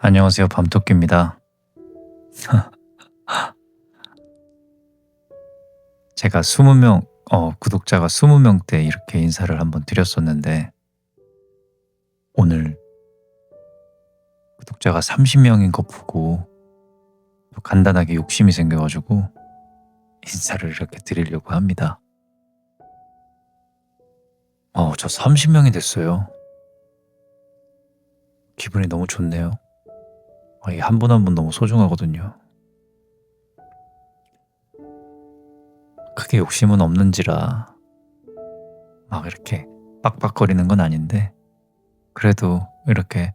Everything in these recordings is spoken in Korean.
안녕하세요. 밤토끼입니다. 제가 20명 구독자가 20명대 이렇게 인사를 한번 드렸었는데 오늘 구독자가 30명인 거 보고 또 간단하게 욕심이 생겨 가지고 인사를 이렇게 드리려고 합니다. 저 30명이 됐어요. 기분이 너무 좋네요. 이 한 분 한 분 너무 소중하거든요. 크게 욕심은 없는지라 막 이렇게 빡빡거리는 건 아닌데 그래도 이렇게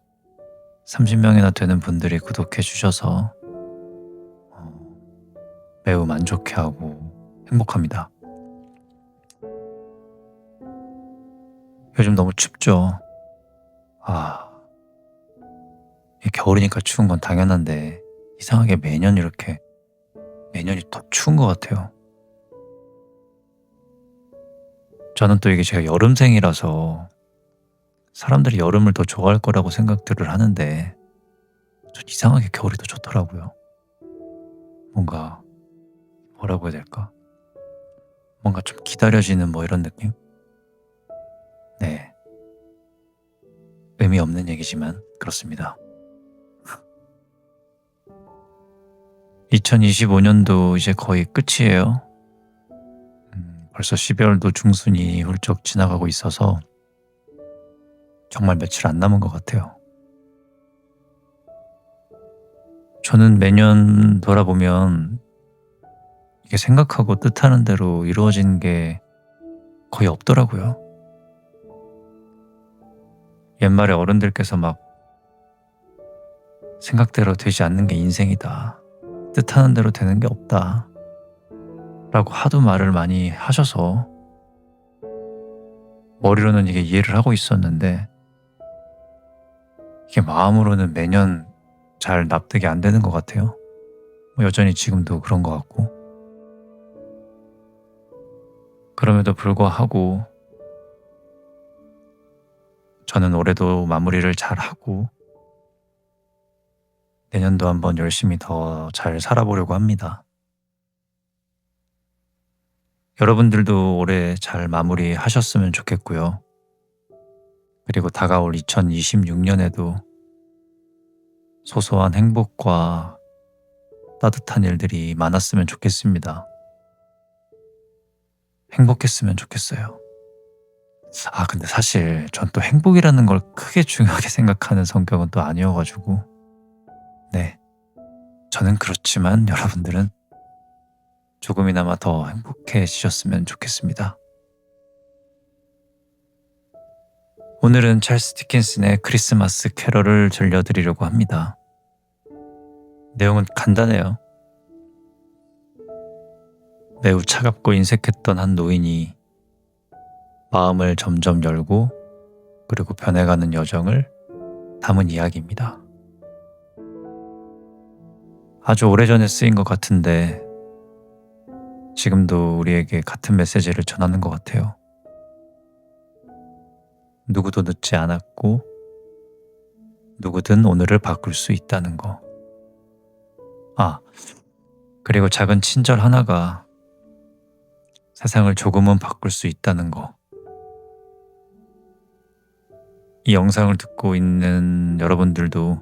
30명이나 되는 분들이 구독해 주셔서 어 매우 만족해하고 행복합니다. 요즘 너무 춥죠. 아, 이 겨울이니까 추운 건 당연한데 이상하게 매년이 더 추운 것 같아요. 저는 또 이게 제가 여름생이라서 사람들이 여름을 더 좋아할 거라고 생각들을 하는데 전 이상하게 겨울이 더 좋더라고요. 뭔가 뭐라고 해야 될까? 뭔가 좀 기다려지는 뭐 이런 느낌? 네. 의미 없는 얘기지만 그렇습니다. 2025년도 이제 거의 끝이에요. 벌써 12월도 중순이 훌쩍 지나가고 있어서 정말 며칠 안 남은 것 같아요. 저는 매년 돌아보면 이게 생각하고 뜻하는 대로 이루어지는 게 거의 없더라고요. 옛말에 어른들께서 막 생각대로 되지 않는 게 인생이다. 뜻하는 대로 되는 게 없다. 라고 하도 말을 많이 하셔서 머리로는 이게 이해를 하고 있었는데 이게 마음으로는 매년 잘 납득이 안 되는 것 같아요. 여전히 지금도 그런 것 같고. 그럼에도 불구하고 저는 올해도 마무리를 잘 하고 내년도 한번 열심히 더 잘 살아보려고 합니다. 여러분들도 올해 잘 마무리하셨으면 좋겠고요. 그리고 다가올 2026년에도 소소한 행복과 따뜻한 일들이 많았으면 좋겠습니다. 행복했으면 좋겠어요. 근데 사실 전 또 행복이라는 걸 크게 중요하게 생각하는 성격은 또 아니어가지고 네, 저는 그렇지만 여러분들은 조금이나마 더 행복해지셨으면 좋겠습니다. 오늘은 찰스 디킨슨의 크리스마스 캐럴을 들려드리려고 합니다. 내용은 간단해요. 매우 차갑고 인색했던 한 노인이 마음을 점점 열고 그리고 변해가는 여정을 담은 이야기입니다. 아주 오래전에 쓰인 것 같은데 지금도 우리에게 같은 메시지를 전하는 것 같아요. 누구도 늦지 않았고 누구든 오늘을 바꿀 수 있다는 거. 그리고 작은 친절 하나가 세상을 조금은 바꿀 수 있다는 거. 이 영상을 듣고 있는 여러분들도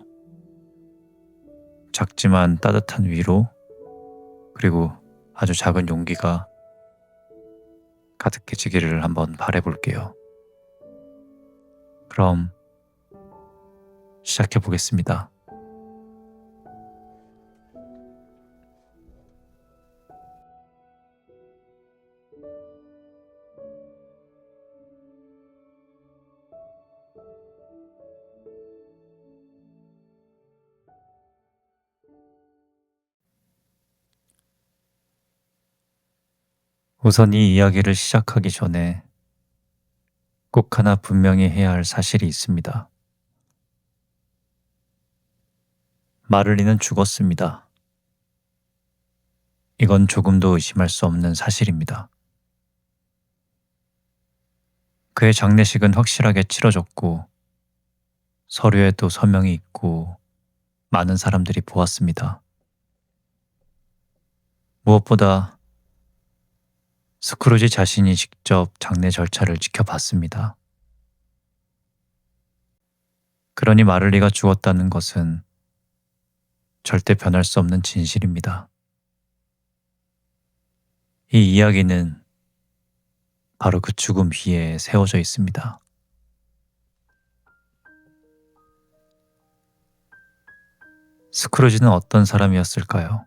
작지만 따뜻한 위로 그리고 아주 작은 용기가 가득해지기를 한번 바라볼게요. 그럼 시작해 보겠습니다. 우선 이 이야기를 시작하기 전에 꼭 하나 분명히 해야 할 사실이 있습니다. 마를리는 죽었습니다. 이건 조금도 의심할 수 없는 사실입니다. 그의 장례식은 확실하게 치러졌고 서류에도 서명이 있고 많은 사람들이 보았습니다. 무엇보다 스크루지 자신이 직접 장례 절차를 지켜봤습니다. 그러니 마를리가 죽었다는 것은 절대 변할 수 없는 진실입니다. 이 이야기는 바로 그 죽음 위에 세워져 있습니다. 스크루지는 어떤 사람이었을까요?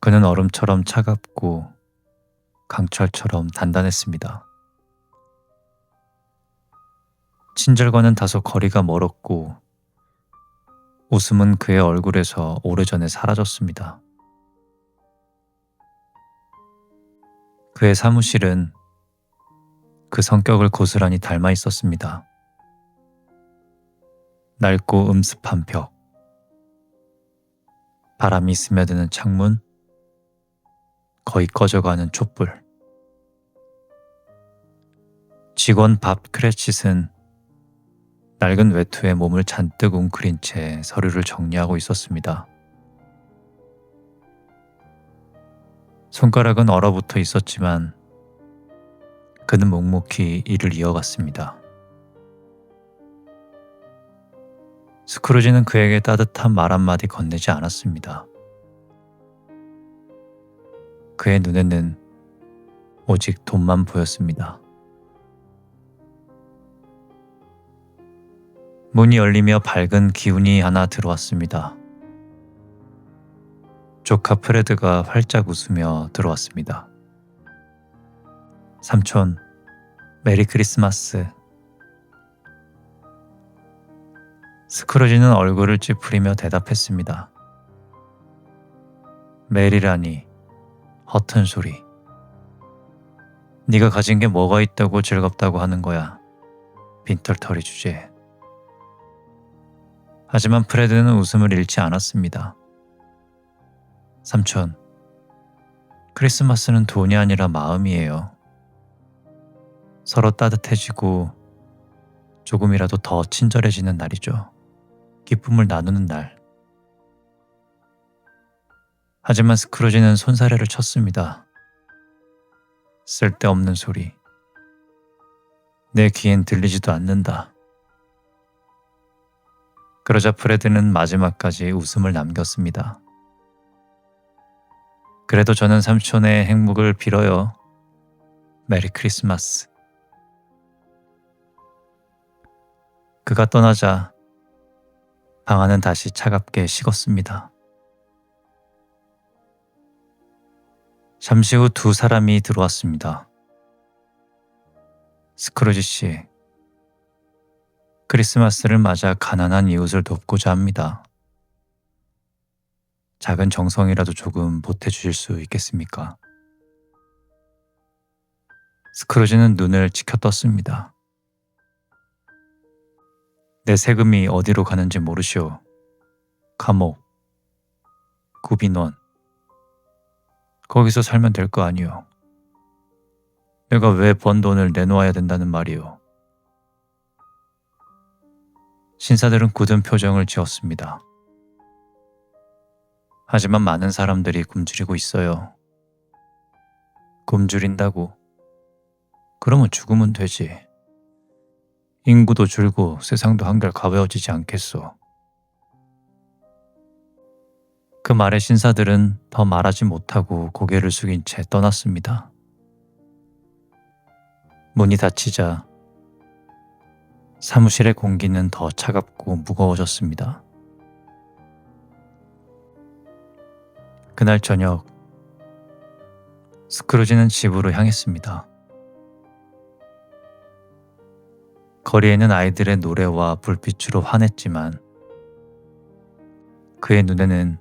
그는 얼음처럼 차갑고 강철처럼 단단했습니다. 친절과는 다소 거리가 멀었고 웃음은 그의 얼굴에서 오래전에 사라졌습니다. 그의 사무실은 그 성격을 고스란히 닮아 있었습니다. 낡고 음습한 벽, 바람이 스며드는 창문, 거의 꺼져가는 촛불. 직원 밥 크레칫은 낡은 외투에 몸을 잔뜩 웅크린 채 서류를 정리하고 있었습니다. 손가락은 얼어붙어 있었지만 그는 묵묵히 일을 이어갔습니다. 스크루지는 그에게 따뜻한 말 한마디 건네지 않았습니다. 그의 눈에는 오직 돈만 보였습니다. 문이 열리며 밝은 기운이 하나 들어왔습니다. 조카 프레드가 활짝 웃으며 들어왔습니다. 삼촌, 메리 크리스마스. 스크루지는 얼굴을 찌푸리며 대답했습니다. 메리라니, 허튼 소리. 네가 가진 게 뭐가 있다고 즐겁다고 하는 거야. 빈털터리 주제에. 하지만 프레드는 웃음을 잃지 않았습니다. 삼촌, 크리스마스는 돈이 아니라 마음이에요. 서로 따뜻해지고 조금이라도 더 친절해지는 날이죠. 기쁨을 나누는 날. 하지만 스크루지는 손사래를 쳤습니다. 쓸데없는 소리. 내 귀엔 들리지도 않는다. 그러자 프레드는 마지막까지 웃음을 남겼습니다. 그래도 저는 삼촌의 행복을 빌어요. 메리 크리스마스. 그가 떠나자 방 안은 다시 차갑게 식었습니다. 잠시 후 두 사람이 들어왔습니다. 스크루지 씨, 크리스마스를 맞아 가난한 이웃을 돕고자 합니다. 작은 정성이라도 조금 보태주실 수 있겠습니까? 스크루지는 눈을 치켜떴습니다. 내 세금이 어디로 가는지 모르시오. 감옥, 구빈원. 거기서 살면 될 거 아니오. 내가 왜 번 돈을 내놓아야 된다는 말이오. 신사들은 굳은 표정을 지었습니다. 하지만 많은 사람들이 굶주리고 있어요. 굶주린다고? 그러면 죽으면 되지. 인구도 줄고 세상도 한결 가벼워지지 않겠소. 그 말에 신사들은 더 말하지 못하고 고개를 숙인 채 떠났습니다. 문이 닫히자 사무실의 공기는 더 차갑고 무거워졌습니다. 그날 저녁, 스크루지는 집으로 향했습니다. 거리에는 아이들의 노래와 불빛으로 환했지만 그의 눈에는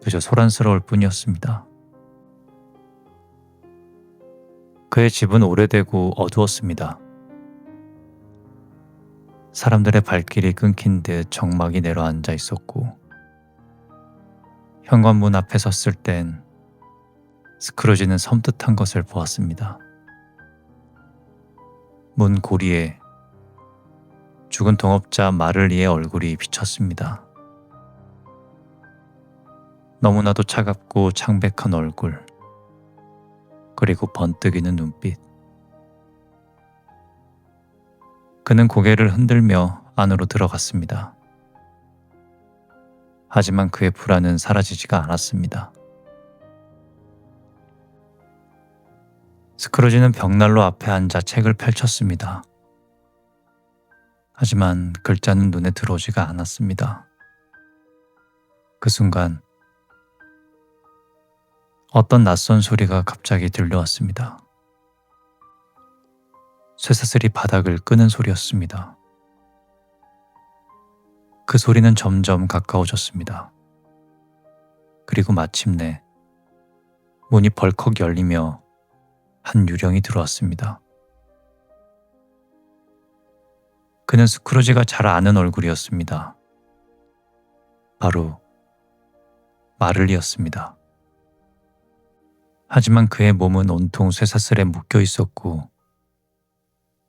그저 소란스러울 뿐이었습니다. 그의 집은 오래되고 어두웠습니다. 사람들의 발길이 끊긴 듯 적막이 내려앉아 있었고 현관문 앞에 섰을 땐 스크루지는 섬뜩한 것을 보았습니다. 문 고리에 죽은 동업자 마를리의 얼굴이 비쳤습니다. 너무나도 차갑고 창백한 얼굴, 그리고 번뜩이는 눈빛. 그는 고개를 흔들며 안으로 들어갔습니다. 하지만 그의 불안은 사라지지가 않았습니다. 스크루지는 벽난로 앞에 앉아 책을 펼쳤습니다. 하지만 글자는 눈에 들어오지가 않았습니다. 그 순간 어떤 낯선 소리가 갑자기 들려왔습니다. 쇠사슬이 바닥을 끄는 소리였습니다. 그 소리는 점점 가까워졌습니다. 그리고 마침내 문이 벌컥 열리며 한 유령이 들어왔습니다. 그는 스크루지가 잘 아는 얼굴이었습니다. 바로 마를리였습니다. 하지만 그의 몸은 온통 쇠사슬에 묶여 있었고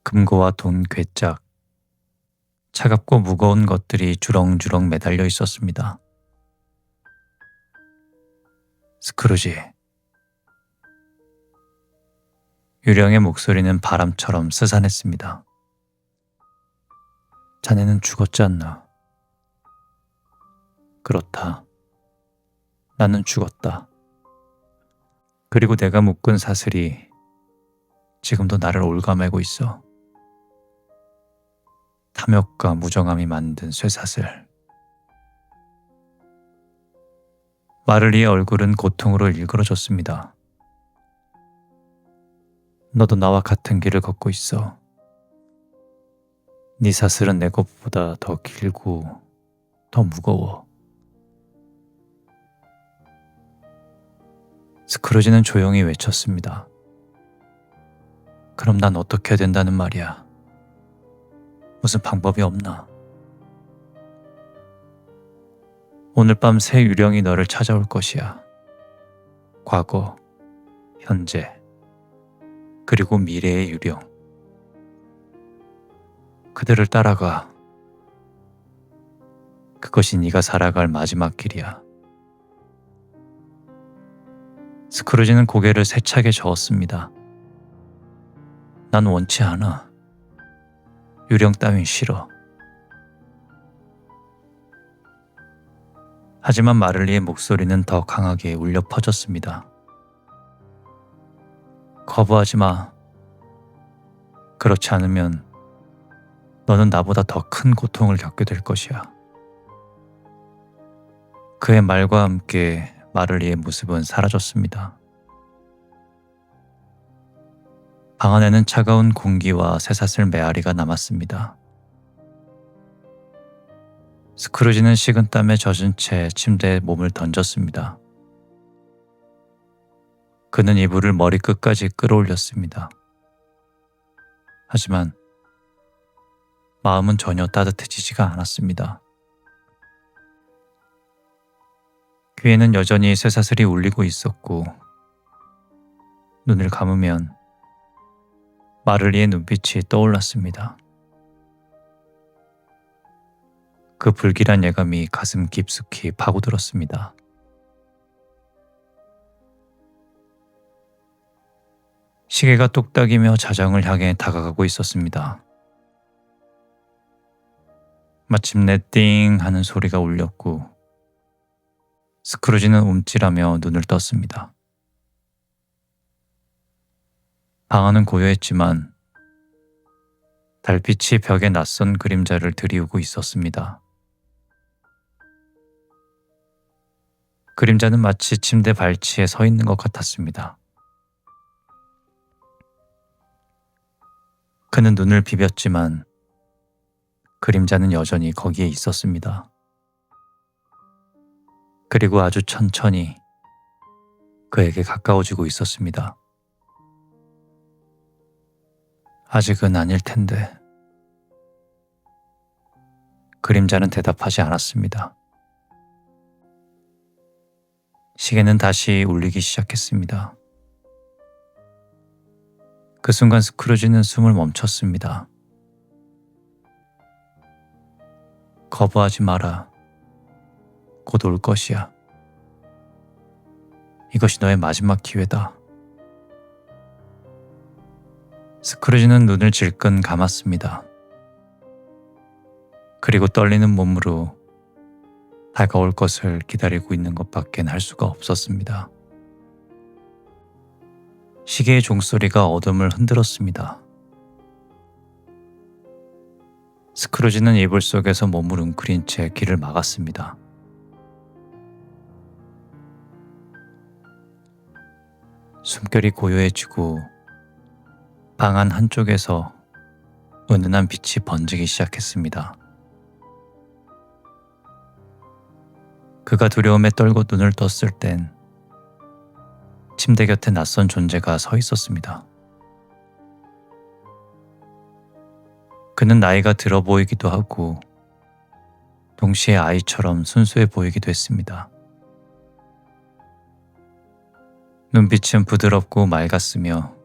금고와 돈 괴짝, 차갑고 무거운 것들이 주렁주렁 매달려 있었습니다. 스크루지. 유령의 목소리는 바람처럼 스산했습니다. 자네는 죽었지 않나? 그렇다. 나는 죽었다. 그리고 내가 묶은 사슬이 지금도 나를 올가매고 있어. 탐욕과 무정함이 만든 쇠사슬. 마를리의 얼굴은 고통으로 일그러졌습니다. 너도 나와 같은 길을 걷고 있어. 네 사슬은 내 것보다 더 길고 더 무거워. 스크루지는 조용히 외쳤습니다. 그럼 난 어떻게 해야 된다는 말이야? 무슨 방법이 없나? 오늘 밤 새 유령이 너를 찾아올 것이야. 과거, 현재, 그리고 미래의 유령. 그들을 따라가. 그것이 네가 살아갈 마지막 길이야. 스크루지는 고개를 세차게 저었습니다. 난 원치 않아. 유령 따윈 싫어. 하지만 마를리의 목소리는 더 강하게 울려 퍼졌습니다. 거부하지 마. 그렇지 않으면 너는 나보다 더 큰 고통을 겪게 될 것이야. 그의 말과 함께 마를리의 모습은 사라졌습니다. 방 안에는 차가운 공기와 쇠사슬 메아리가 남았습니다. 스크루지는 식은땀에 젖은 채 침대에 몸을 던졌습니다. 그는 이불을 머리끝까지 끌어올렸습니다. 하지만 마음은 전혀 따뜻해지지가 않았습니다. 귀에는 여전히 쇠사슬이 울리고 있었고 눈을 감으면 마를리의 눈빛이 떠올랐습니다. 그 불길한 예감이 가슴 깊숙이 파고들었습니다. 시계가 뚝딱이며 자정을 향해 다가가고 있었습니다. 마침내 띵 하는 소리가 울렸고 스크루지는 움찔하며 눈을 떴습니다. 방 안은 고요했지만 달빛이 벽에 낯선 그림자를 드리우고 있었습니다. 그림자는 마치 침대 발치에 서 있는 것 같았습니다. 그는 눈을 비볐지만 그림자는 여전히 거기에 있었습니다. 그리고 아주 천천히 그에게 가까워지고 있었습니다. 아직은 아닐 텐데. 그림자는 대답하지 않았습니다. 시계는 다시 울리기 시작했습니다. 그 순간 스크루지는 숨을 멈췄습니다. 거부하지 마라. 곧 올 것이야. 이것이 너의 마지막 기회다. 스크루지는 눈을 질끈 감았습니다. 그리고 떨리는 몸으로 다가올 것을 기다리고 있는 것밖엔 할 수가 없었습니다. 시계의 종소리가 어둠을 흔들었습니다. 스크루지는 이불 속에서 몸을 웅크린 채 길을 막았습니다. 숨결이 고요해지고 방 안 한쪽에서 은은한 빛이 번지기 시작했습니다. 그가 두려움에 떨고 눈을 떴을 땐 침대 곁에 낯선 존재가 서 있었습니다. 그는 나이가 들어 보이기도 하고 동시에 아이처럼 순수해 보이기도 했습니다. 눈빛은 부드럽고 맑았으며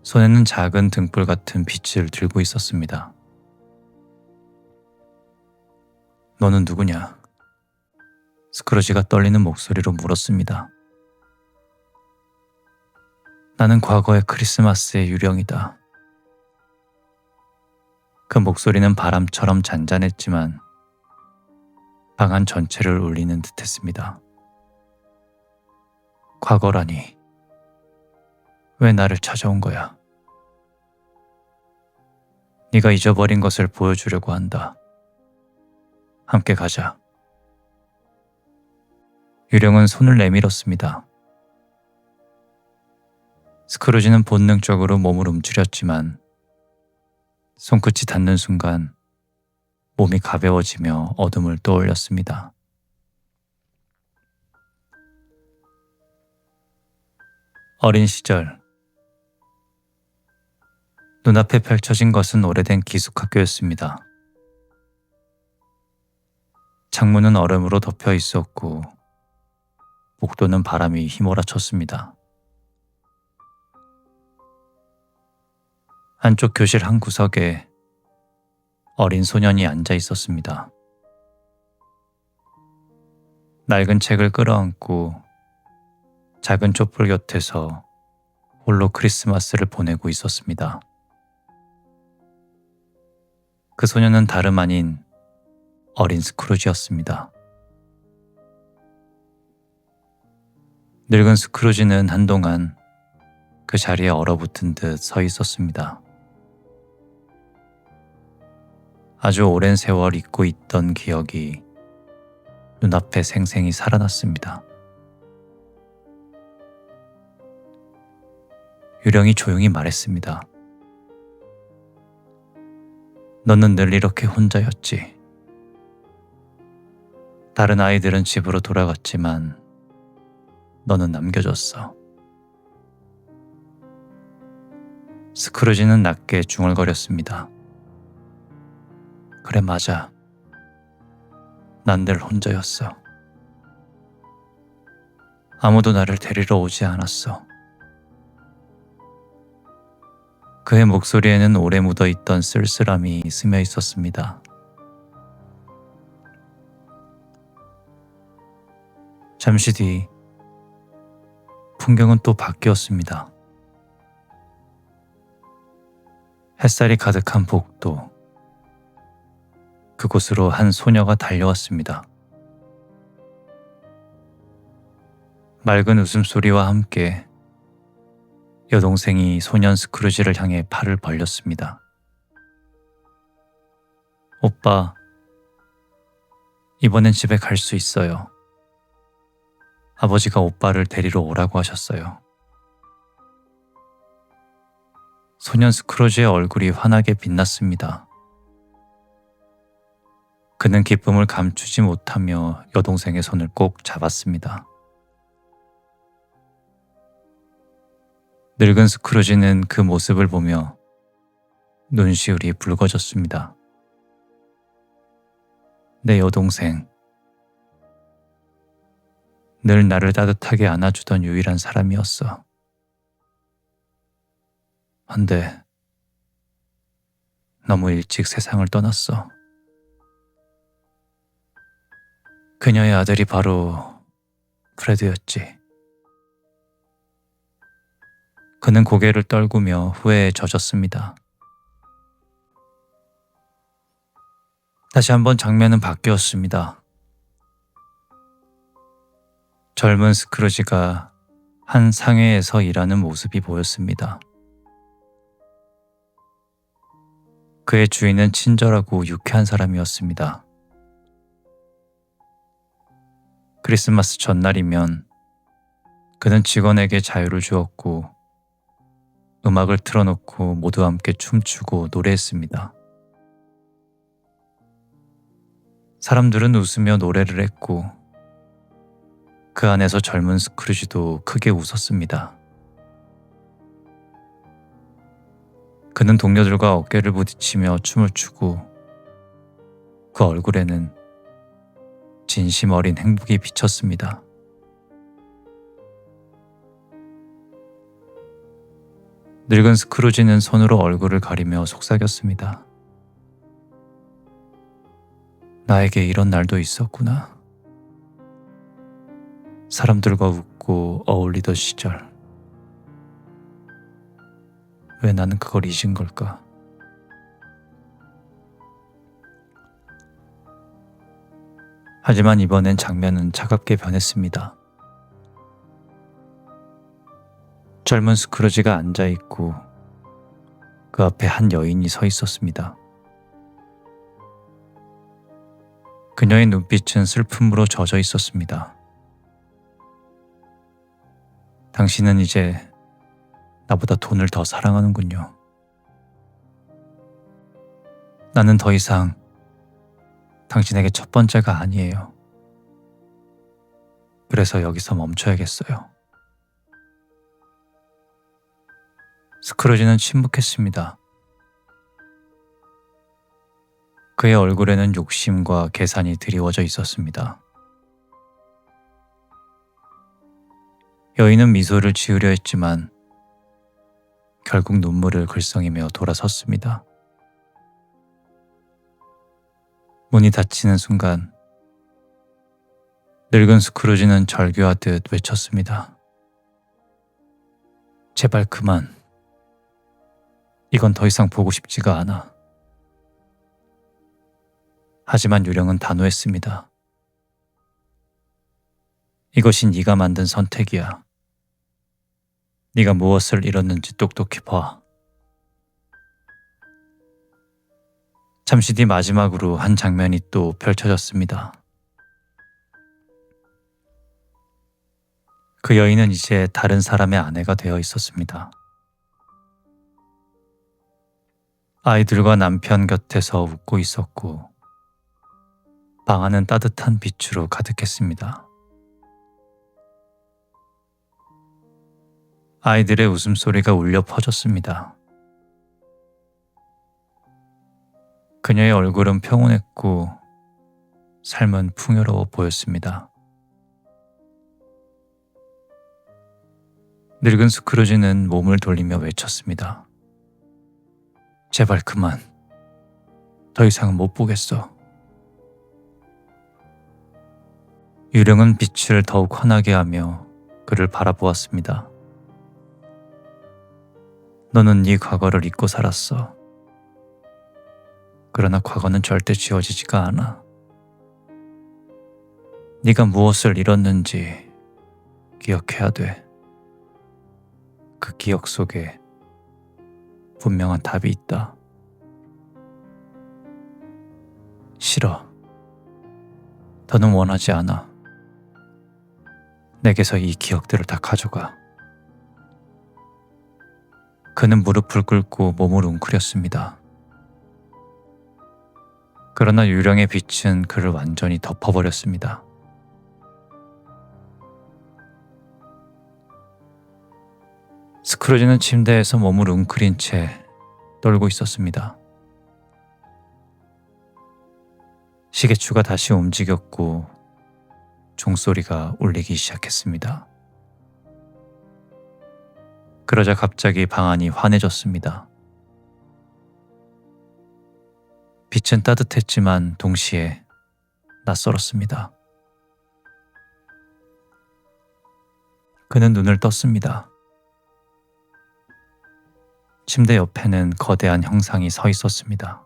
손에는 작은 등불 같은 빛을 들고 있었습니다. 너는 누구냐? 스크루지가 떨리는 목소리로 물었습니다. 나는 과거의 크리스마스의 유령이다. 그 목소리는 바람처럼 잔잔했지만 방 안 전체를 울리는 듯했습니다. 과거라니, 왜 나를 찾아온 거야? 네가 잊어버린 것을 보여주려고 한다. 함께 가자. 유령은 손을 내밀었습니다. 스크루지는 본능적으로 몸을 움츠렸지만 손끝이 닿는 순간 몸이 가벼워지며 어둠을 떠올렸습니다. 어린 시절, 눈앞에 펼쳐진 것은 오래된 기숙학교였습니다. 창문은 얼음으로 덮여 있었고 복도는 바람이 휘몰아쳤습니다. 한쪽 교실 한 구석에 어린 소년이 앉아 있었습니다. 낡은 책을 끌어안고 작은 촛불 곁에서 홀로 크리스마스를 보내고 있었습니다. 그 소년은 다름 아닌 어린 스크루지였습니다. 늙은 스크루지는 한동안 그 자리에 얼어붙은 듯 서 있었습니다. 아주 오랜 세월 잊고 있던 기억이 눈앞에 생생히 살아났습니다. 유령이 조용히 말했습니다. 너는 늘 이렇게 혼자였지. 다른 아이들은 집으로 돌아갔지만 너는 남겨졌어. 스크루지는 낮게 중얼거렸습니다. 그래, 맞아. 난 늘 혼자였어. 아무도 나를 데리러 오지 않았어. 그의 목소리에는 오래 묻어있던 쓸쓸함이 스며 있었습니다. 잠시 뒤 풍경은 또 바뀌었습니다. 햇살이 가득한 복도. 그곳으로 한 소녀가 달려왔습니다. 맑은 웃음소리와 함께 여동생이 소년 스크루지를 향해 팔을 벌렸습니다. 오빠, 이번엔 집에 갈 수 있어요. 아버지가 오빠를 데리러 오라고 하셨어요. 소년 스크루지의 얼굴이 환하게 빛났습니다. 그는 기쁨을 감추지 못하며 여동생의 손을 꼭 잡았습니다. 늙은 스크루지는 그 모습을 보며 눈시울이 붉어졌습니다. 내 여동생, 늘 나를 따뜻하게 안아주던 유일한 사람이었어. 한데 너무 일찍 세상을 떠났어. 그녀의 아들이 바로 프레드였지. 그는 고개를 떨구며 후회에 젖었습니다. 다시 한번 장면은 바뀌었습니다. 젊은 스크루지가 한 상회에서 일하는 모습이 보였습니다. 그의 주인은 친절하고 유쾌한 사람이었습니다. 크리스마스 전날이면 그는 직원에게 자유를 주었고 음악을 틀어놓고 모두 함께 춤추고 노래했습니다. 사람들은 웃으며 노래를 했고 그 안에서 젊은 스크루지도 크게 웃었습니다. 그는 동료들과 어깨를 부딪히며 춤을 추고 그 얼굴에는 진심 어린 행복이 비쳤습니다. 늙은 스크루지는 손으로 얼굴을 가리며 속삭였습니다. 나에게 이런 날도 있었구나. 사람들과 웃고 어울리던 시절. 왜 나는 그걸 잊은 걸까? 하지만 이번엔 장면은 차갑게 변했습니다. 젊은 스크루지가 앉아있고 그 앞에 한 여인이 서 있었습니다. 그녀의 눈빛은 슬픔으로 젖어 있었습니다. 당신은 이제 나보다 돈을 더 사랑하는군요. 나는 더 이상 당신에게 첫 번째가 아니에요. 그래서 여기서 멈춰야겠어요. 스크루지는 침묵했습니다. 그의 얼굴에는 욕심과 계산이 드리워져 있었습니다. 여인은 미소를 지으려 했지만 결국 눈물을 글썽이며 돌아섰습니다. 문이 닫히는 순간 늙은 스크루지는 절규하듯 외쳤습니다. 제발 그만. 이건 더 이상 보고 싶지가 않아. 하지만 유령은 단호했습니다. 이것이 네가 만든 선택이야. 네가 무엇을 잃었는지 똑똑히 봐. 잠시 뒤 마지막으로 한 장면이 또 펼쳐졌습니다. 그 여인은 이제 다른 사람의 아내가 되어 있었습니다. 아이들과 남편 곁에서 웃고 있었고 방 안은 따뜻한 빛으로 가득했습니다. 아이들의 웃음소리가 울려 퍼졌습니다. 그녀의 얼굴은 평온했고 삶은 풍요로워 보였습니다. 늙은 스크루지는 몸을 돌리며 외쳤습니다. 제발 그만. 더 이상은 못 보겠어. 유령은 빛을 더욱 환하게 하며 그를 바라보았습니다. 너는 네 과거를 잊고 살았어. 그러나 과거는 절대 지워지지가 않아. 네가 무엇을 잃었는지 기억해야 돼. 그 기억 속에 분명한 답이 있다. 싫어. 더는 원하지 않아. 내게서 이 기억들을 다 가져가. 그는 무릎을 꿇고 몸을 웅크렸습니다. 그러나 유령의 빛은 그를 완전히 덮어버렸습니다. 스크루지는 침대에서 몸을 웅크린 채 떨고 있었습니다. 시계추가 다시 움직였고 종소리가 울리기 시작했습니다. 그러자 갑자기 방 안이 환해졌습니다. 빛은 따뜻했지만 동시에 낯설었습니다. 그는 눈을 떴습니다. 침대 옆에는 거대한 형상이 서 있었습니다.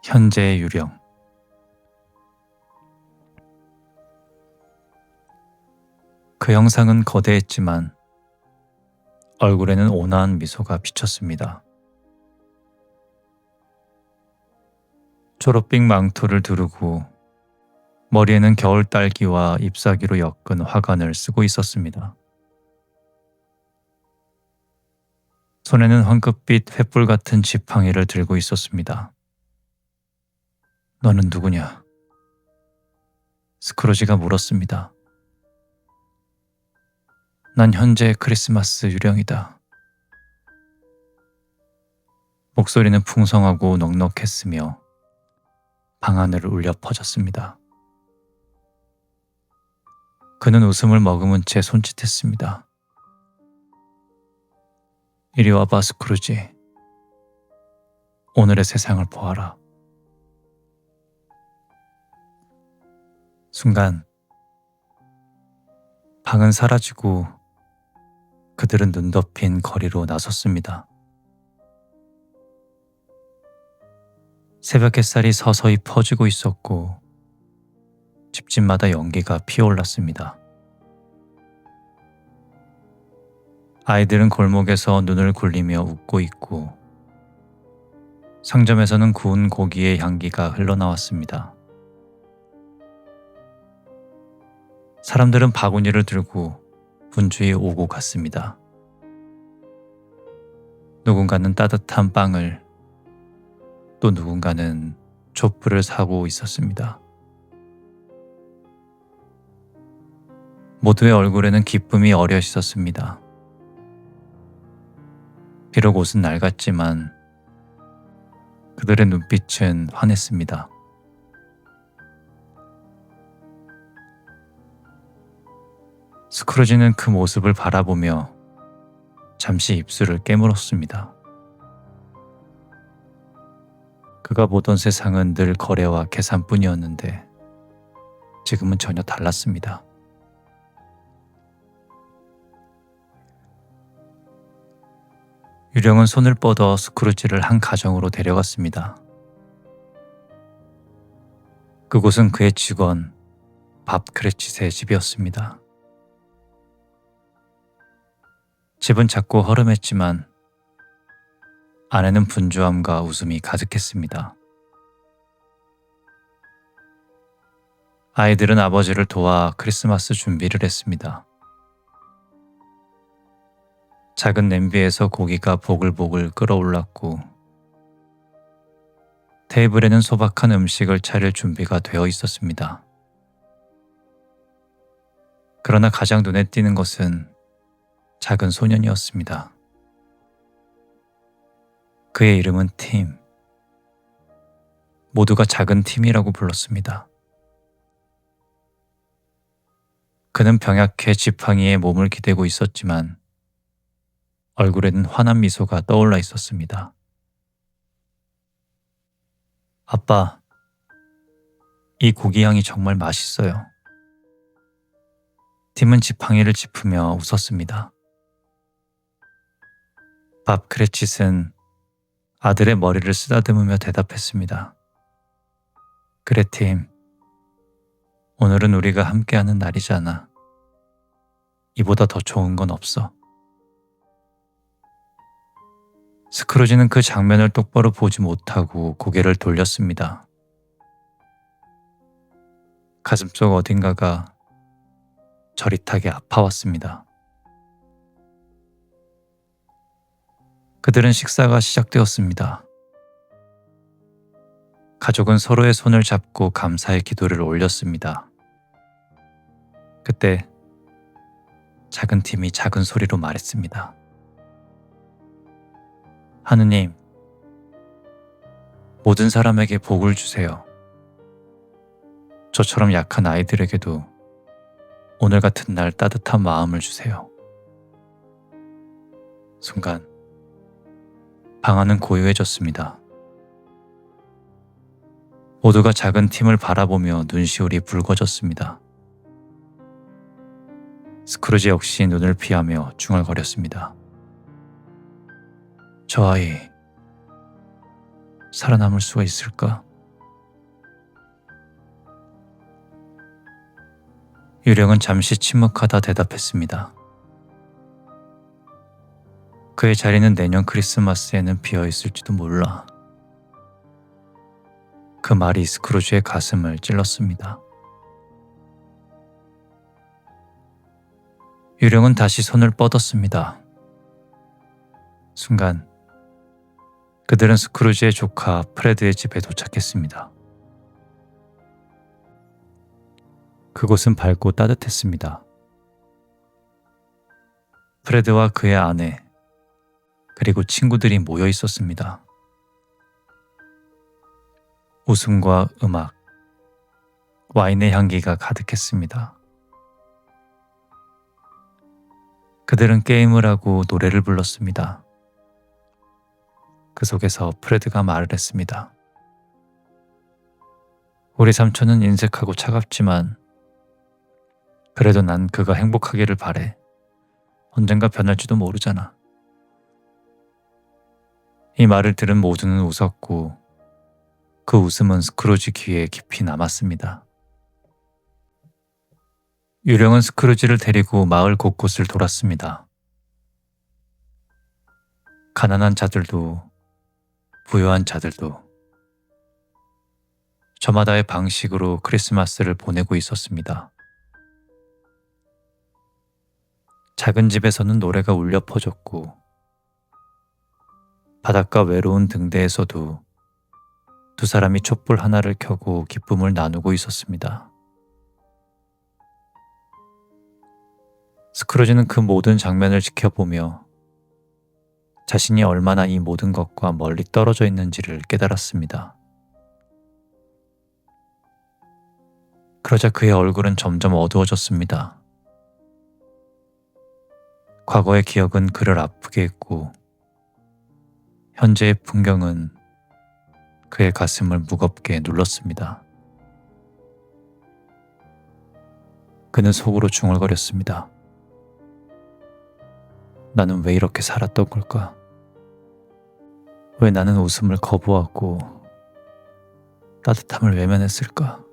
현재의 유령. 그 형상은 거대했지만 얼굴에는 온화한 미소가 비쳤습니다. 초록빛 망토를 두르고 머리에는 겨울 딸기와 잎사귀로 엮은 화관을 쓰고 있었습니다. 손에는 황급빛 횃불 같은 지팡이를 들고 있었습니다. 너는 누구냐? 스크루지가 물었습니다. 난 현재의 크리스마스 유령이다. 목소리는 풍성하고 넉넉했으며 방 하늘을 울려 퍼졌습니다. 그는 웃음을 머금은 채 손짓했습니다. 이리 와봐, 스크루지. 오늘의 세상을 보아라. 순간 방은 사라지고 그들은 눈 덮인 거리로 나섰습니다. 새벽 햇살이 서서히 퍼지고 있었고 집집마다 연기가 피어올랐습니다. 아이들은 골목에서 눈을 굴리며 웃고 있고 상점에서는 구운 고기의 향기가 흘러나왔습니다. 사람들은 바구니를 들고 분주히 오고 갔습니다. 누군가는 따뜻한 빵을, 또 누군가는 촛불을 사고 있었습니다. 모두의 얼굴에는 기쁨이 어려 있었습니다. 비록 옷은 낡았지만 그들의 눈빛은 환했습니다. 스크루지는 그 모습을 바라보며 잠시 입술을 깨물었습니다. 그가 보던 세상은 늘 거래와 계산뿐이었는데 지금은 전혀 달랐습니다. 유령은 손을 뻗어 스크루지를 한 가정으로 데려갔습니다. 그곳은 그의 직원 밥 크레치스의 집이었습니다. 집은 작고 허름했지만 안에는 분주함과 웃음이 가득했습니다. 아이들은 아버지를 도와 크리스마스 준비를 했습니다. 작은 냄비에서 고기가 보글보글 끓어올랐고 테이블에는 소박한 음식을 차릴 준비가 되어 있었습니다. 그러나 가장 눈에 띄는 것은 작은 소년이었습니다. 그의 이름은 팀. 모두가 작은 팀이라고 불렀습니다. 그는 병약해 지팡이에 몸을 기대고 있었지만 얼굴에는 환한 미소가 떠올라 있었습니다. 아빠, 이 고기 향이 정말 맛있어요. 팀은 지팡이를 짚으며 웃었습니다. 밥 크레칫은 아들의 머리를 쓰다듬으며 대답했습니다. 그래, 팀. 오늘은 우리가 함께하는 날이잖아. 이보다 더 좋은 건 없어. 스크루지는 그 장면을 똑바로 보지 못하고 고개를 돌렸습니다. 가슴속 어딘가가 저릿하게 아파왔습니다. 그들은 식사가 시작되었습니다. 가족은 서로의 손을 잡고 감사의 기도를 올렸습니다. 그때 작은 팀이 작은 소리로 말했습니다. 하느님, 모든 사람에게 복을 주세요. 저처럼 약한 아이들에게도 오늘 같은 날 따뜻한 마음을 주세요. 순간 방 안은 고요해졌습니다. 모두가 작은 팀을 바라보며 눈시울이 붉어졌습니다. 스크루지 역시 눈을 피하며 중얼거렸습니다. 저 아이, 살아남을 수가 있을까? 유령은 잠시 침묵하다 대답했습니다. 그의 자리는 내년 크리스마스에는 비어있을지도 몰라. 그 말이 스크루지의 가슴을 찔렀습니다. 유령은 다시 손을 뻗었습니다. 순간 그들은 스크루지의 조카 프레드의 집에 도착했습니다. 그곳은 밝고 따뜻했습니다. 프레드와 그의 아내, 그리고 친구들이 모여 있었습니다. 웃음과 음악, 와인의 향기가 가득했습니다. 그들은 게임을 하고 노래를 불렀습니다. 그 속에서 프레드가 말을 했습니다. 우리 삼촌은 인색하고 차갑지만 그래도 난 그가 행복하기를 바래. 언젠가 변할지도 모르잖아. 이 말을 들은 모두는 웃었고 그 웃음은 스크루지 귀에 깊이 남았습니다. 유령은 스크루지를 데리고 마을 곳곳을 돌았습니다. 가난한 자들도 부유한 자들도 저마다의 방식으로 크리스마스를 보내고 있었습니다. 작은 집에서는 노래가 울려 퍼졌고 바닷가 외로운 등대에서도 두 사람이 촛불 하나를 켜고 기쁨을 나누고 있었습니다. 스크루지는 그 모든 장면을 지켜보며 자신이 얼마나 이 모든 것과 멀리 떨어져 있는지를 깨달았습니다. 그러자 그의 얼굴은 점점 어두워졌습니다. 과거의 기억은 그를 아프게 했고 현재의 풍경은 그의 가슴을 무겁게 눌렀습니다. 그는 속으로 중얼거렸습니다. 나는 왜 이렇게 살았던 걸까? 왜 나는 웃음을 거부하고 따뜻함을 외면했을까?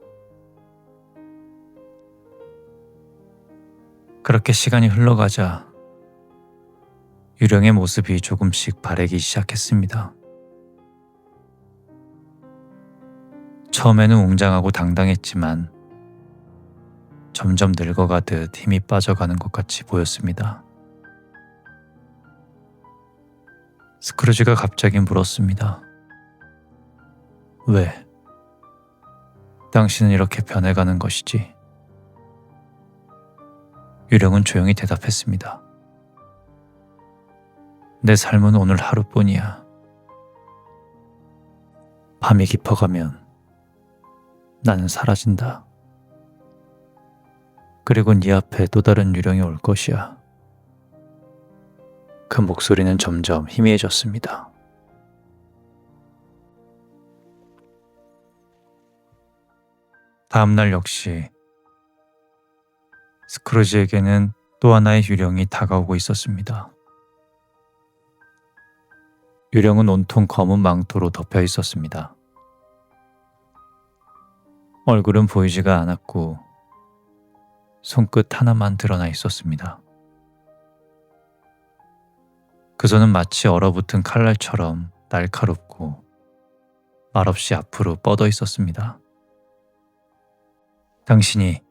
그렇게 시간이 흘러가자 유령의 모습이 조금씩 바래기 시작했습니다. 처음에는 웅장하고 당당했지만 점점 늙어가듯 힘이 빠져가는 것 같이 보였습니다. 스크루지가 갑자기 물었습니다. 왜? 당신은 이렇게 변해가는 것이지? 유령은 조용히 대답했습니다. 내 삶은 오늘 하루뿐이야. 밤이 깊어가면 나는 사라진다. 그리고 네 앞에 또 다른 유령이 올 것이야. 그 목소리는 점점 희미해졌습니다. 다음 날 역시 스크루지에게는 또 하나의 유령이 다가오고 있었습니다. 유령은 온통 검은 망토로 덮여 있었습니다. 얼굴은 보이지가 않았고 손끝 하나만 드러나 있었습니다. 그 손은 마치 얼어붙은 칼날처럼 날카롭고 말없이 앞으로 뻗어 있었습니다. 당신이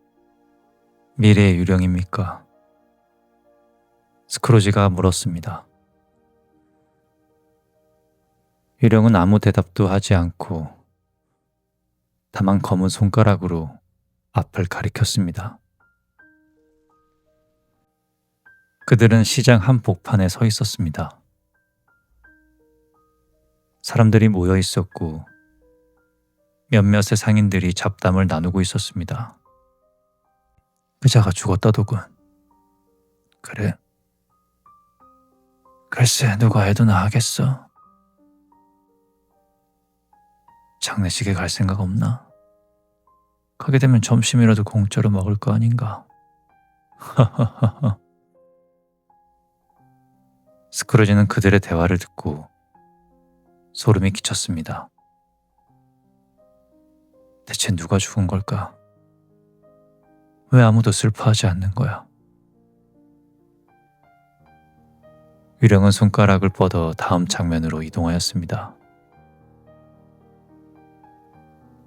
미래의 유령입니까? 스크루지가 물었습니다. 유령은 아무 대답도 하지 않고 다만 검은 손가락으로 앞을 가리켰습니다. 그들은 시장 한복판에 서 있었습니다. 사람들이 모여 있었고 몇몇의 상인들이 잡담을 나누고 있었습니다. 그자가 죽었다더군. 그래? 글쎄 누가 해도나 하겠어. 장례식에 갈 생각 없나? 가게 되면 점심이라도 공짜로 먹을 거 아닌가? 스크루지는 그들의 대화를 듣고 소름이 끼쳤습니다. 대체 누가 죽은 걸까? 왜 아무도 슬퍼하지 않는 거야? 유령은 손가락을 뻗어 다음 장면으로 이동하였습니다.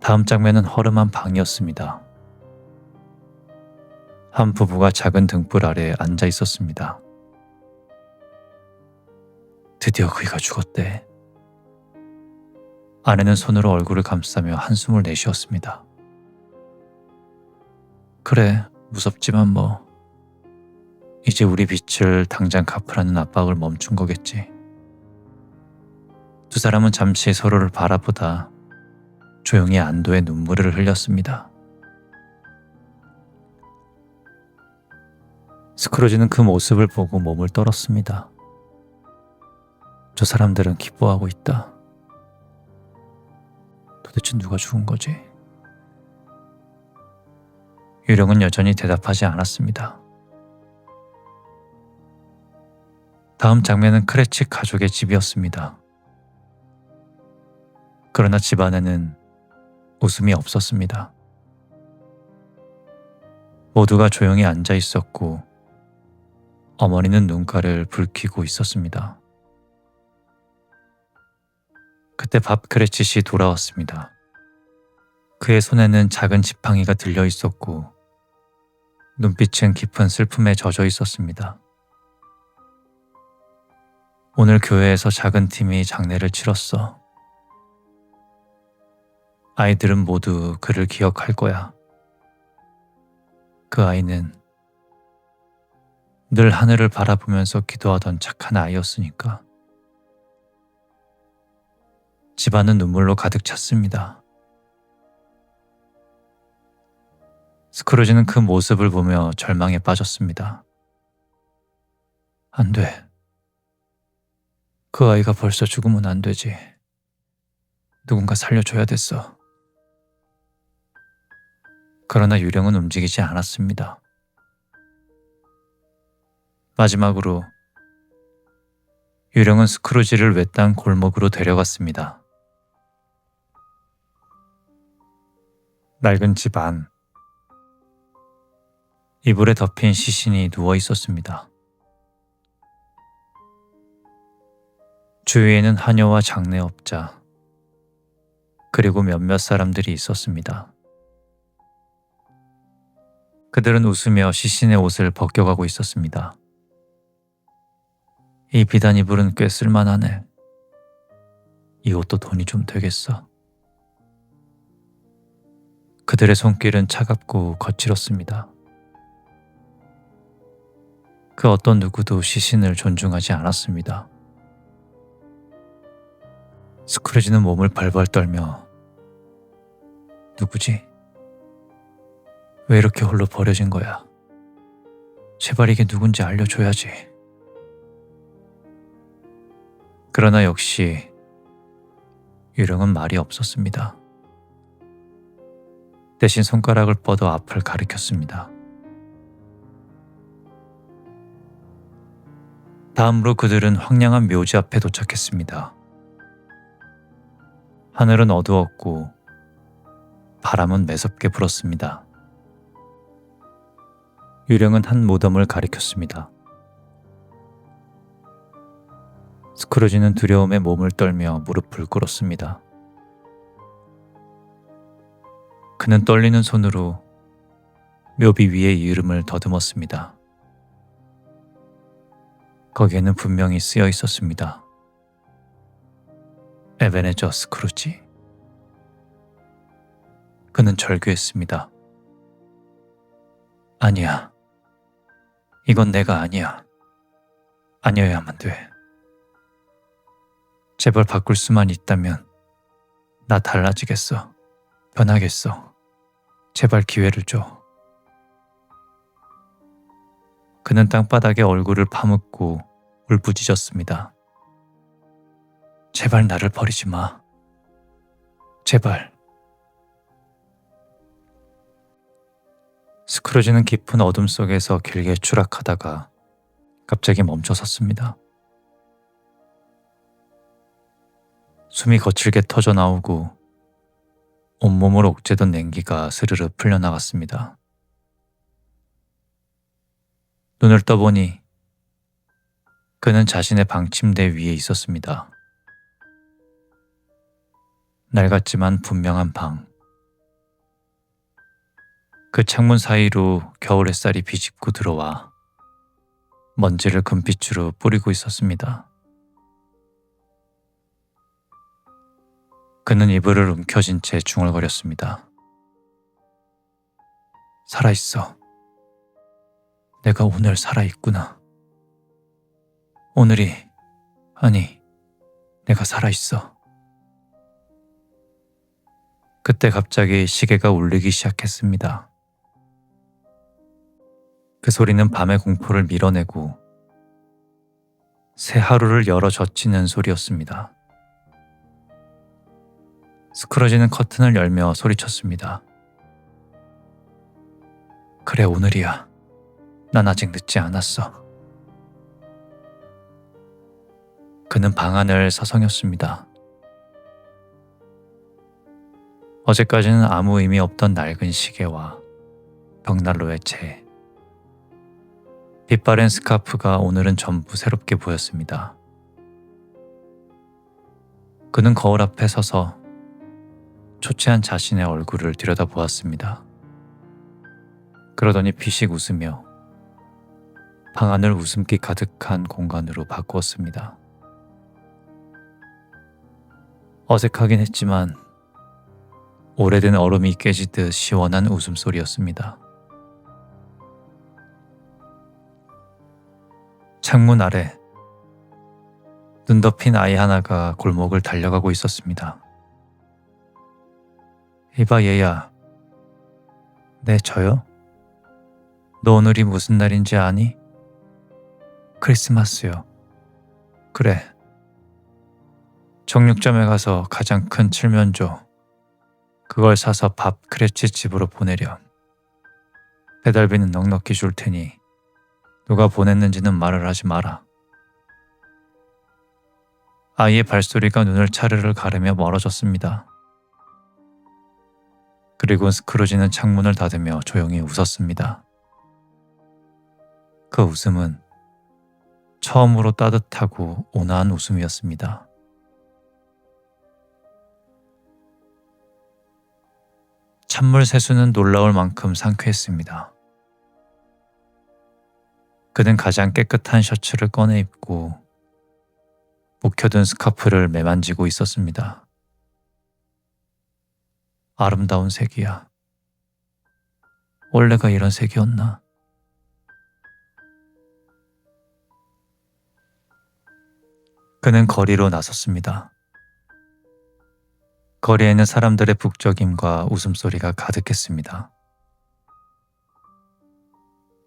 다음 장면은 허름한 방이었습니다. 한 부부가 작은 등불 아래 앉아 있었습니다. 드디어 그이가 죽었대. 아내는 손으로 얼굴을 감싸며 한숨을 내쉬었습니다. 그래, 무섭지만 뭐. 이제 우리 빚을 당장 갚으라는 압박을 멈춘 거겠지. 두 사람은 잠시 서로를 바라보다 조용히 안도의 눈물을 흘렸습니다. 스크루지는 그 모습을 보고 몸을 떨었습니다. 저 사람들은 기뻐하고 있다. 도대체 누가 죽은 거지? 유령은 여전히 대답하지 않았습니다. 다음 장면은 크레치 가족의 집이었습니다. 그러나 집 안에는 웃음이 없었습니다. 모두가 조용히 앉아 있었고 어머니는 눈가를 붉히고 있었습니다. 그때 밥 크레치시 돌아왔습니다. 그의 손에는 작은 지팡이가 들려 있었고 눈빛은 깊은 슬픔에 젖어 있었습니다. 오늘 교회에서 작은 팀이 장례를 치렀어. 아이들은 모두 그를 기억할 거야. 그 아이는 늘 하늘을 바라보면서 기도하던 착한 아이였으니까. 집안은 눈물로 가득 찼습니다. 스크루지는 그 모습을 보며 절망에 빠졌습니다. 안 돼. 그 아이가 벌써 죽으면 안 되지. 누군가 살려줘야 됐어. 그러나 유령은 움직이지 않았습니다. 마지막으로 유령은 스크루지를 외딴 골목으로 데려갔습니다. 낡은 집 안. 이불에 덮인 시신이 누워 있었습니다. 주위에는 하녀와 장례업자, 그리고 몇몇 사람들이 있었습니다. 그들은 웃으며 시신의 옷을 벗겨가고 있었습니다. 이 비단 이불은 꽤 쓸만하네. 이 옷도 돈이 좀 되겠어. 그들의 손길은 차갑고 거칠었습니다. 그 어떤 누구도 시신을 존중하지 않았습니다. 스크루지는 몸을 벌벌 떨며 누구지? 왜 이렇게 홀로 버려진 거야? 제발 이게 누군지 알려줘야지. 그러나 역시 유령은 말이 없었습니다. 대신 손가락을 뻗어 앞을 가리켰습니다. 다음으로 그들은 황량한 묘지 앞에 도착했습니다. 하늘은 어두웠고 바람은 매섭게 불었습니다. 유령은 한 무덤을 가리켰습니다. 스크루지는 두려움에 몸을 떨며 무릎을 꿇었습니다. 그는 떨리는 손으로 묘비 위에 이름을 더듬었습니다. 거기에는 분명히 쓰여 있었습니다. 에베네저 스크루지. 그는 절규했습니다. 아니야. 이건 내가 아니야. 아니어야만 돼. 제발 바꿀 수만 있다면 나 달라지겠어. 변하겠어. 제발 기회를 줘. 그는 땅바닥에 얼굴을 파묻고 울부짖었습니다. 제발 나를 버리지 마. 제발. 스크루지는 깊은 어둠 속에서 길게 추락하다가 갑자기 멈춰 섰습니다. 숨이 거칠게 터져 나오고 온몸을 옥죄던 냉기가 스르르 풀려나갔습니다. 눈을 떠보니 그는 자신의 방 침대 위에 있었습니다. 낡았지만 분명한 방. 그 창문 사이로 겨울 햇살이 비집고 들어와 먼지를 금빛으로 뿌리고 있었습니다. 그는 이불을 움켜쥔 채 중얼거렸습니다. 살아있어. 내가 오늘 살아있구나. 아니, 내가 살아있어. 그때 갑자기 시계가 울리기 시작했습니다. 그 소리는 밤의 공포를 밀어내고 새 하루를 열어 젖히는 소리였습니다. 스크루지는 커튼을 열며 소리쳤습니다. 그래, 오늘이야. 난 아직 늦지 않았어. 그는 방 안을 서성였습니다. 어제까지는 아무 의미 없던 낡은 시계와 벽난로의 재, 빛바랜 스카프가 오늘은 전부 새롭게 보였습니다. 그는 거울 앞에 서서 초췌한 자신의 얼굴을 들여다보았습니다. 그러더니 피식 웃으며 방 안을 웃음기 가득한 공간으로 바꾸었습니다. 어색하긴 했지만 오래된 얼음이 깨지듯 시원한 웃음소리였습니다. 창문 아래 눈 덮인 아이 하나가 골목을 달려가고 있었습니다. 이봐 얘야. 네, 저요? 너 오늘이 무슨 날인지 아니? 크리스마스요. 그래. 정육점에 가서 가장 큰 칠면조 그걸 사서 밥 크레치 집으로 보내렴. 배달비는 넉넉히 줄 테니 누가 보냈는지는 말을 하지 마라. 아이의 발소리가 눈을 차르르 가르며 멀어졌습니다. 그리고 스크루지는 창문을 닫으며 조용히 웃었습니다. 그 웃음은 처음으로 따뜻하고 온화한 웃음이었습니다. 찬물 세수는 놀라울 만큼 상쾌했습니다. 그는 가장 깨끗한 셔츠를 꺼내 입고 묵혀둔 스카프를 매만지고 있었습니다. 아름다운 색이야. 원래가 이런 색이었나? 그는 거리로 나섰습니다. 거리에는 사람들의 북적임과 웃음소리가 가득했습니다.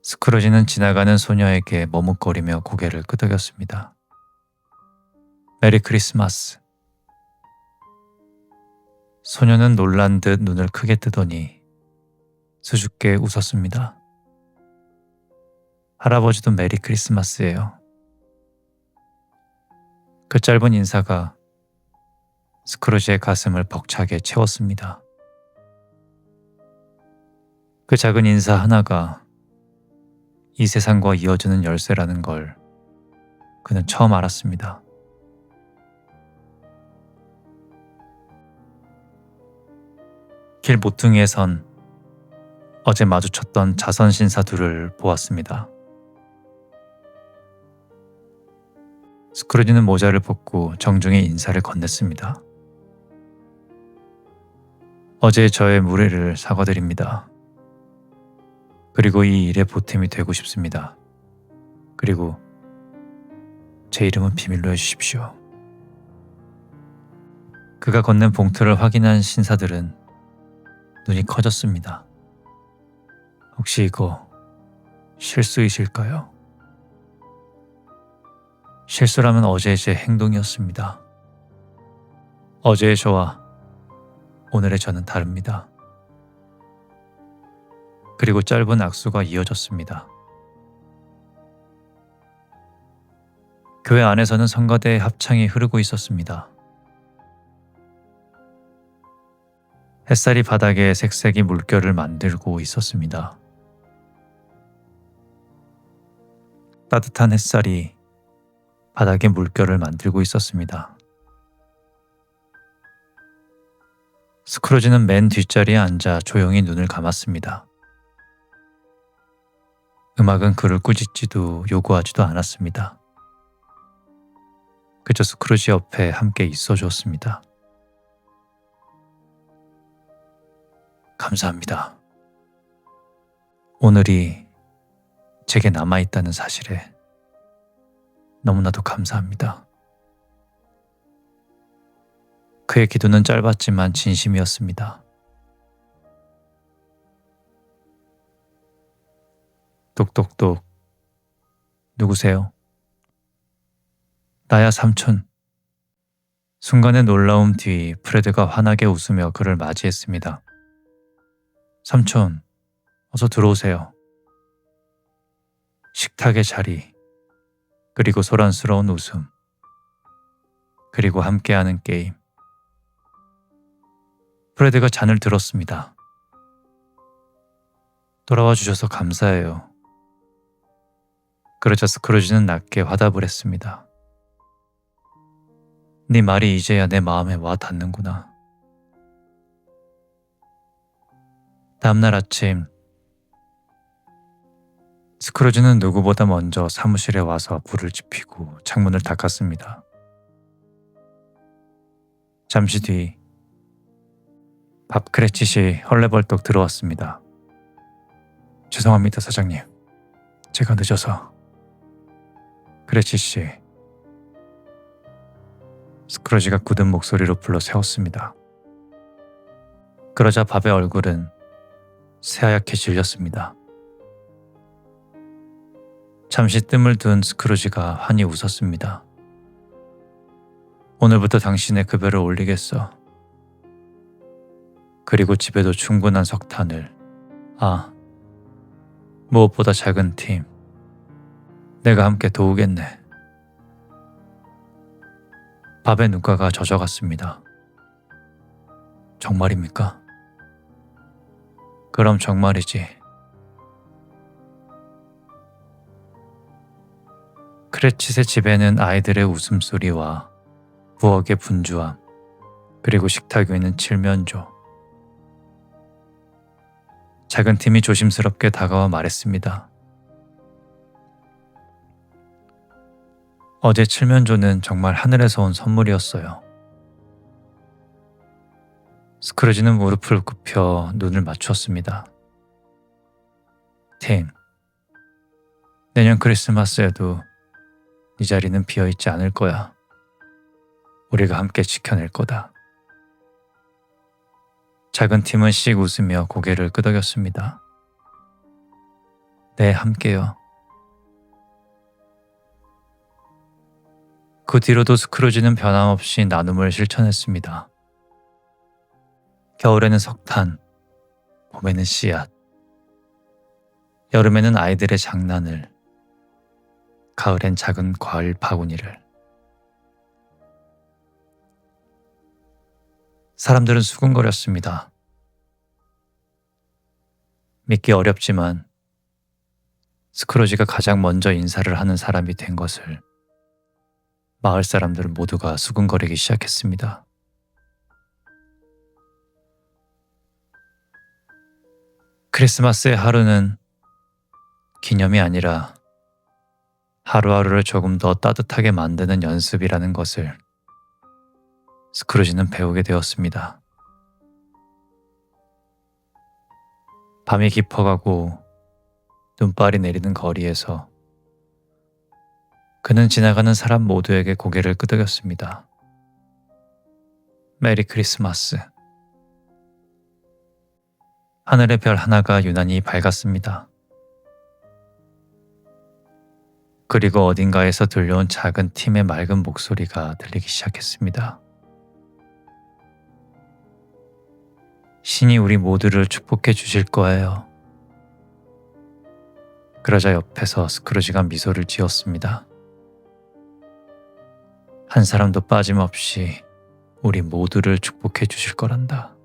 스크루지는 지나가는 소녀에게 머뭇거리며 고개를 끄덕였습니다. 메리 크리스마스. 소녀는 놀란 듯 눈을 크게 뜨더니 수줍게 웃었습니다. 할아버지도 메리 크리스마스예요. 그 짧은 인사가 스크루지의 가슴을 벅차게 채웠습니다. 그 작은 인사 하나가 이 세상과 이어지는 열쇠라는 걸 그는 처음 알았습니다. 길 모퉁이에선 어제 마주쳤던 자선신사 둘을 보았습니다. 스크루지는 모자를 벗고 정중히 인사를 건넸습니다. 어제 저의 무례를 사과드립니다. 그리고 이 일에 보탬이 되고 싶습니다. 그리고 제 이름은 비밀로 해주십시오. 그가 건넨 봉투를 확인한 신사들은 눈이 커졌습니다. 혹시 이거 실수이실까요? 실수라면 어제의 제 행동이었습니다. 어제의 저와 오늘의 저는 다릅니다. 그리고 짧은 악수가 이어졌습니다. 교회 안에서는 성가대의 합창이 흐르고 있었습니다. 햇살이 바닥에 색색이 물결을 만들고 있었습니다. 따뜻한 햇살이 바닥에 물결을 만들고 있었습니다. 스크루지는 맨 뒷자리에 앉아 조용히 눈을 감았습니다. 음악은 그를 꾸짖지도 요구하지도 않았습니다. 그저 스크루지 옆에 함께 있어 주었습니다. 감사합니다. 오늘이 제게 남아있다는 사실에 너무나도 감사합니다. 그의 기도는 짧았지만 진심이었습니다. 똑똑똑. 누구세요? 나야 삼촌. 순간의 놀라움 뒤 프레드가 환하게 웃으며 그를 맞이했습니다. 삼촌, 어서 들어오세요. 식탁의 자리, 그리고 소란스러운 웃음, 그리고 함께하는 게임. 프레드가 잔을 들었습니다. 돌아와 주셔서 감사해요. 그러자 스크루지는 낮게 화답을 했습니다. 네 말이 이제야 내 마음에 와 닿는구나. 다음날 아침, 스크루지는 누구보다 먼저 사무실에 와서 불을 지피고 창문을 닦았습니다. 잠시 뒤 밥 크레치시 헐레벌떡 들어왔습니다. 죄송합니다, 사장님. 제가 늦어서. 크레치시. 스크루지가 굳은 목소리로 불러 세웠습니다. 그러자 밥의 얼굴은 새하얗게 질렸습니다. 잠시 뜸을 둔 스크루지가 환히 웃었습니다. 오늘부터 당신의 급여를 올리겠어. 그리고 집에도 충분한 석탄을. 무엇보다 작은 팀. 내가 함께 도우겠네. 밥에 눈가가 젖어갔습니다. 정말입니까? 그럼 정말이지. 크레칫의 집에는 아이들의 웃음소리와 부엌의 분주함, 그리고 식탁 위에는 칠면조. 작은 팀이 조심스럽게 다가와 말했습니다. 어제 칠면조는 정말 하늘에서 온 선물이었어요. 스크루지는 무릎을 굽혀 눈을 맞추었습니다. 팀, 내년 크리스마스에도 네 자리는 비어있지 않을 거야. 우리가 함께 지켜낼 거다. 작은 팀은 씩 웃으며 고개를 끄덕였습니다. 네, 함께요. 그 뒤로도 스크루지는 변함없이 나눔을 실천했습니다. 겨울에는 석탄, 봄에는 씨앗, 여름에는 아이들의 장난을, 가을엔 작은 과일 바구니를. 사람들은 수군거렸습니다. 믿기 어렵지만 스크루지가 가장 먼저 인사를 하는 사람이 된 것을 마을 사람들 모두가 수군거리기 시작했습니다. 크리스마스의 하루는 기념이 아니라 하루하루를 조금 더 따뜻하게 만드는 연습이라는 것을 스크루지는 배우게 되었습니다. 밤이 깊어가고 눈발이 내리는 거리에서 그는 지나가는 사람 모두에게 고개를 끄덕였습니다. 메리 크리스마스. 하늘의 별 하나가 유난히 밝았습니다. 그리고 어딘가에서 들려온 작은 팀의 맑은 목소리가 들리기 시작했습니다. 신이 우리 모두를 축복해 주실 거예요. 그러자 옆에서 스크루지가 미소를 지었습니다. 한 사람도 빠짐없이 우리 모두를 축복해 주실 거란다.